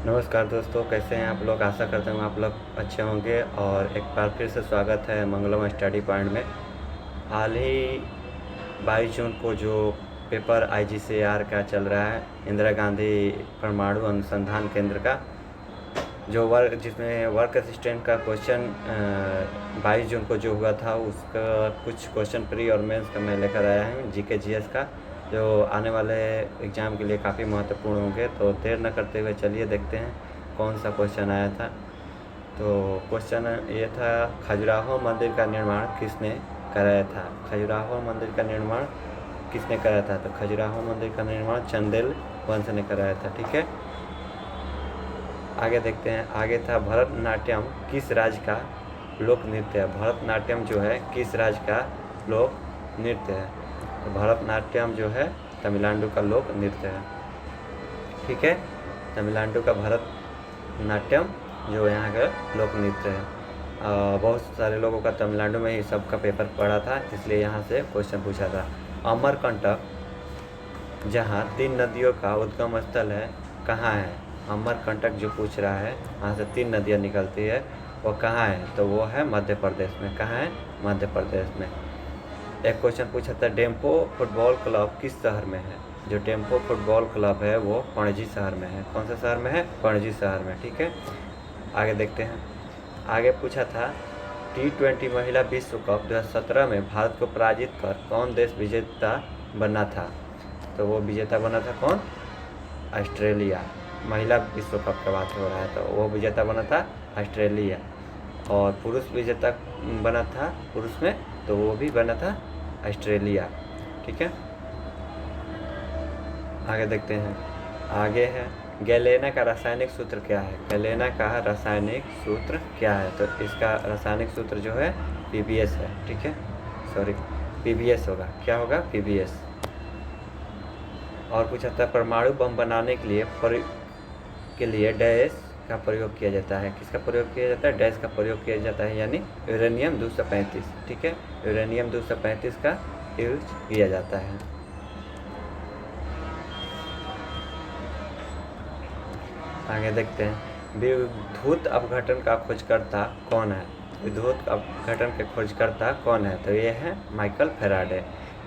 नमस्कार दोस्तों, कैसे हैं आप लोग। आशा करता हूँ आप लोग अच्छे होंगे और एक बार फिर से स्वागत है मंगलम स्टडी पॉइंट में। हाल ही 22 जून को जो पेपर IGCAR का चल रहा है, इंदिरा गांधी परमाणु अनुसंधान केंद्र का, जो वर्क जिसमें वर्क असिस्टेंट का क्वेश्चन 22 जून को जो हुआ था, उसका कुछ क्वेश्चन प्री और मेंस का मैं लेकर आया हूँ, GK GS का, जो आने वाले एग्ज़ाम के लिए काफ़ी महत्वपूर्ण होंगे। तो देर न करते हुए चलिए देखते हैं कौन सा क्वेश्चन आया था। तो क्वेश्चन ये था, खजुराहो मंदिर का निर्माण किसने कराया था। खजुराहो मंदिर का निर्माण किसने कराया था। तो खजुराहो मंदिर का निर्माण चंदेल वंश ने कराया था। ठीक है, आगे देखते हैं। आगे था, भरतनाट्यम किस राज्य का लोक नृत्य है। भरतनाट्यम जो है किस राज्य का लोक नृत्य है। तो भरतनाट्यम जो है तमिलनाडु का लोक नृत्य है। ठीक है, तमिलनाडु का भरतनाट्यम जो यहाँ का लोक नृत्य है। बहुत सारे लोगों का तमिलनाडु में ही सबका पेपर पड़ा था, इसलिए यहाँ से क्वेश्चन पूछा था। अमरकंटक जहाँ 3 नदियों का उद्गम स्थल है, कहाँ है। अमरकंटक जो पूछ रहा है, वहाँ से 3 नदियाँ निकलती है, वो कहाँ है। तो वो है मध्य प्रदेश में। कहाँ है, मध्य प्रदेश में। एक क्वेश्चन पूछा था, डेम्पो फुटबॉल क्लब किस शहर में है। जो डेम्पो फुटबॉल क्लब है वो पणजी शहर में है। कौन सा शहर में है, पणजी शहर में। ठीक है, आगे देखते हैं। आगे पूछा था, T20 महिला विश्व कप 2017 में भारत को पराजित कर कौन देश विजेता बना था। तो वो विजेता बना था कौन, ऑस्ट्रेलिया। महिला विश्व कप का बात हो रहा है, तो वो विजेता बना था ऑस्ट्रेलिया। और पुरुष विजेता बना था पुरुष में, तो वो भी बना था ऑस्ट्रेलिया। ठीक है, आगे देखते हैं। आगे है, गैलेना का रासायनिक सूत्र क्या है। गैलेना का रासायनिक सूत्र क्या है। तो इसका रासायनिक सूत्र जो है PBS है। ठीक है, सॉरी PBS होगा। क्या होगा, PBS। और पूछा था, परमाणु बम बनाने के लिए डैश का प्रयोग किया जाता है। किसका प्रयोग किया जाता है, डैश का प्रयोग किया जाता है, यानी यूरेनियम 235। ठीक है, यूरेनियम 235 का यूज किया जाता है। आगे देखते हैं, विद्युत अपघटन का खोजकर्ता कौन है। विद्युत अपघटन के खोजकर्ता कौन है। तो ये है माइकल फैराडे।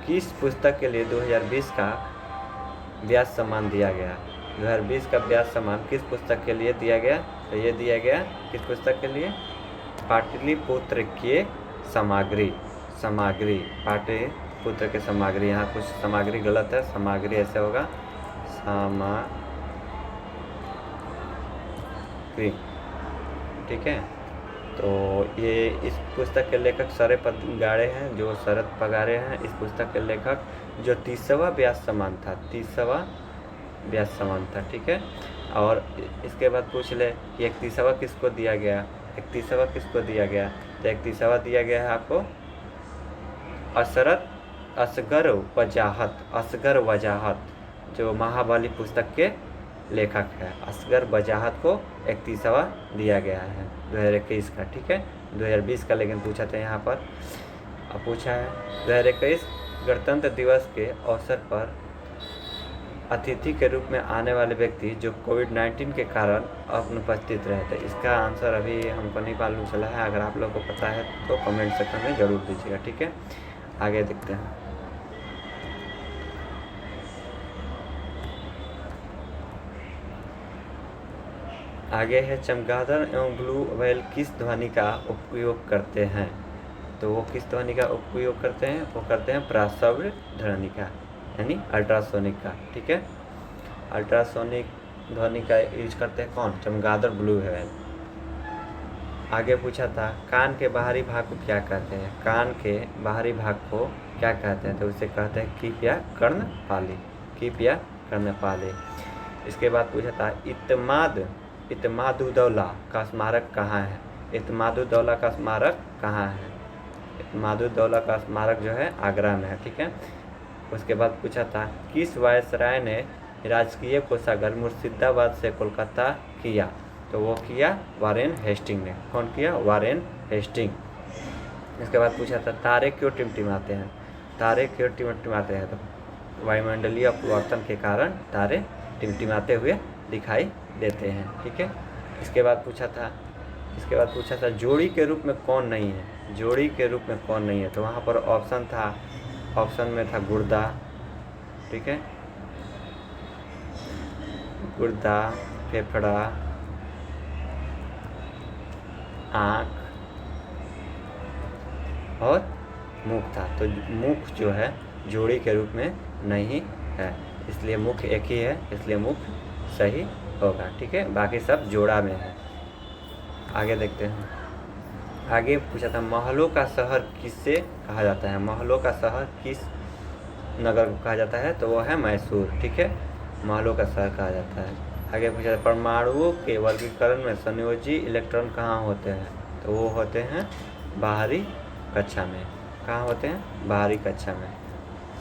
किस पुस्तक के लिए 2020 का व्यास सम्मान दिया गया। 2020 का व्यास सम्मान किस पुस्तक के लिए दिया गया। तो ये दिया गया किस पुस्तक के लिए, पाटलिपुत्र के सामग्री। पाटलिपुत्र के सामग्री। यहाँ कुछ सामग्री गलत है, सामग्री ऐसे होगा, सामग्री। ठीक है, तो ये इस पुस्तक के लेखक शरद पगारे हैं। जो शरद पगारे हैं इस पुस्तक के लेखक, जो 30वां व्यास सम्मान था, 30वां व्यास सम्मान था। ठीक है, और इसके बाद पूछ ले कि 31वां किसको दिया गया। 31वां किसको दिया गया। तो 31वां दिया गया है आपको असगर वजाहत, जो महाबली पुस्तक के लेखक है। असगर वजाहत को 31वां दिया गया है 2021 का। ठीक है, 2020 का लेकिन पूछा था यहाँ पर। अब पूछा है 2021 गणतंत्र दिवस के अवसर पर अतिथि के रूप में आने वाले व्यक्ति जो कोविड-19 के कारण अनुपस्थित रहे थे। इसका आंसर अभी हमको नहीं मालूम चला है। अगर आप लोगों को पता है तो कमेंट सेक्शन में ज़रूर दीजिएगा। ठीक है, आगे देखते हैं। आगे है, चमगादड़ एवं ब्लू व्हेल किस ध्वनि का उपयोग करते हैं। तो वो किस ध्वनि का उपयोग करते हैं, वो करते हैं प्रासव्य ध्वनि का, यानी अल्ट्रासोनिक का। ठीक है, अल्ट्रासोनिक ध्वनि का यूज करते हैं कौन, चमगादड़ ब्लू व्हेल। आगे पूछा था, कान के बाहरी भाग को क्या कहते हैं। कान के बाहरी भाग को क्या कहते हैं। तो उसे कहते हैं कीप या कर्णपाली। कीप या कर्णपाली। इसके बाद पूछा था, इत्मादुद्दौला का स्मारक कहाँ है। इत्मादुद्दौला का स्मारक कहाँ है। इत्मादुद्दौला का स्मारक जो है आगरा में है। ठीक है, उसके बाद पूछा था, किस वायसराय ने राजकीय कोषागार मुर्शिदाबाद से कोलकाता किया। तो वो किया वारेन हेस्टिंग ने। कौन किया, वारेन हेस्टिंग। इसके बाद पूछा था, तारे क्यों टिमटिमाते हैं। तारे क्यों टिमटिमाते हैं। तो वायुमंडलीय अपवर्तन के कारण तारे टिमटिमाते हुए दिखाई देते हैं। ठीक है, इसके बाद पूछा था जोड़ी के रूप में कौन नहीं है, जोड़ी के रूप में कौन नहीं है। तो वहाँ पर ऑप्शन में था गुर्दा, ठीक है, गुर्दा, फेफड़ा, आँख और मुख था। तो मुख जो है जोड़ी के रूप में नहीं है, इसलिए मुख एक ही है, इसलिए मुख सही होगा। ठीक है, बाकी सब जोड़ा में है। आगे देखते हैं। आगे पूछा था महलों का शहर किससे कहा जाता है, महलों का शहर किस नगर को कहा जाता है। तो वो है मैसूर। ठीक है, महलों का शहर कहा जाता है। आगे पूछा था परमाणुओं के वर्गीकरण में संयोजी इलेक्ट्रॉन कहाँ होते हैं। तो वो होते हैं बाहरी कक्षा में। कहाँ होते हैं, बाहरी कक्षा में।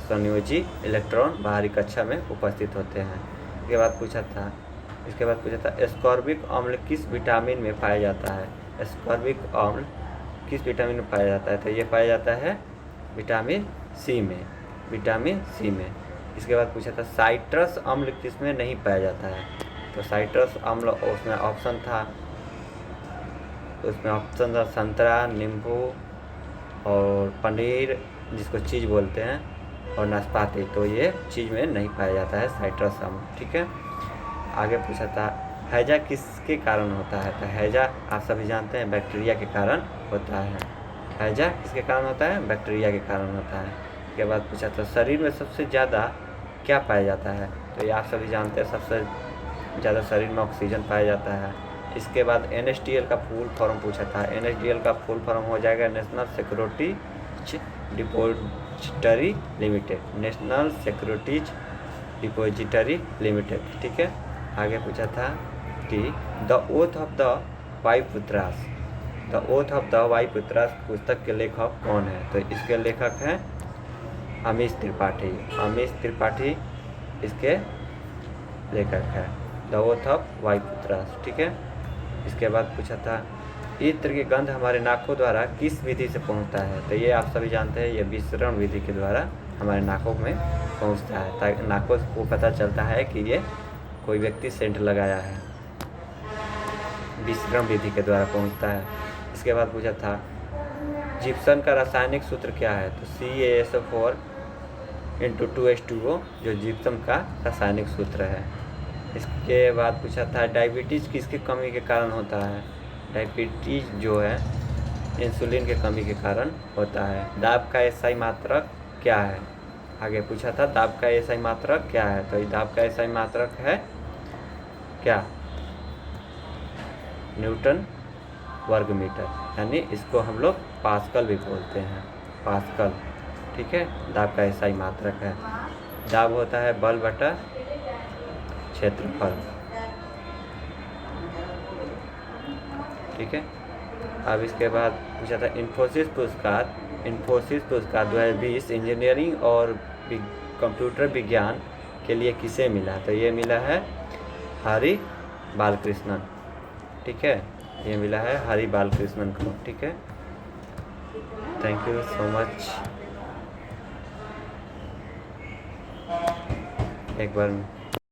संयोजी इलेक्ट्रॉन बाहरी कक्षा में उपस्थित होते हैं। इसके बाद पूछा था एस्कॉर्बिक अम्ल किस विटामिन में पाया जाता है। एस्कॉर्बिक अम्ल किस विटामिन में पाया जाता है। तो ये पाया जाता है विटामिन सी में, विटामिन सी में। इसके बाद पूछा था साइट्रस अम्ल किस में नहीं पाया जाता है। तो साइट्रस अम्ल उसमें ऑप्शन था संतरा, नींबू और पनीर जिसको चीज़ बोलते हैं, और नाशपाती। तो ये चीज़ में नहीं पाया जाता है साइट्रस अम्ल। ठीक है, आगे पूछा था हैजा किसके कारण होता है। तो हैजा आप सभी जानते हैं बैक्टीरिया के कारण होता है। हैजा किसके कारण होता है, बैक्टीरिया के कारण होता है। इसके बाद पूछा था शरीर में सबसे ज़्यादा क्या पाया जाता है। तो ये आप सभी जानते हैं सबसे ज़्यादा शरीर में ऑक्सीजन पाया जाता है। इसके बाद NSDL का फुल फॉर्म पूछा था। NSDL का फुल फॉर्म हो जाएगा national securities depository limited, national securities depository limited. ठीक है, आगे पूछा था कि the oath of the Vayuputras, the oath of the Vayuputras पुस्तक के लेखक कौन है। तो इसके लेखक हैं अमीश त्रिपाठी। अमीश त्रिपाठी इसके लेखक है, द ओथ ऑफ वायुपुत्रास। ठीक है, इसके बाद पूछा था इत्र की गंध हमारे नाकों द्वारा किस विधि से पहुंचता है। तो ये आप सभी जानते हैं, ये विसरण विधि के द्वारा हमारे नाकों में पहुंचता है, ताकि नाकों को पता चलता है कि ये कोई व्यक्ति सेंट लगाया है। विसरण विधि के द्वारा पहुंचता है। इसके बाद पूछा था जिप्सम का रासायनिक सूत्र क्या है। तो CaSO4 × 2H2O जो जिप्सम का रासायनिक सूत्र है। इसके बाद पूछा था डायबिटीज़ किसकी कमी के कारण होता है। डायबिटीज़ जो है इंसुलिन के कमी के कारण होता है। दाब का SI मात्रक क्या है। आगे पूछा था दाब का SI मात्रक क्या है। तो दाब का SI मात्रक है क्या, न्यूटन वर्ग मीटर, यानी इसको हम लोग पास्कल भी बोलते हैं, पास्कल। ठीक है, दाब का SI मात्रक है। दाब होता है बल बटा क्षेत्रफल। ठीक है, अब इसके बाद पूछा था इन्फोसिस पुरस्कार 2020 इंजीनियरिंग और कंप्यूटर विज्ञान के लिए किसे मिला। तो ये मिला है हरि बालकृष्णन। ठीक है, ये मिला है हरि बालकृष्णन को। ठीक है, थैंक यू सो मच। एक बार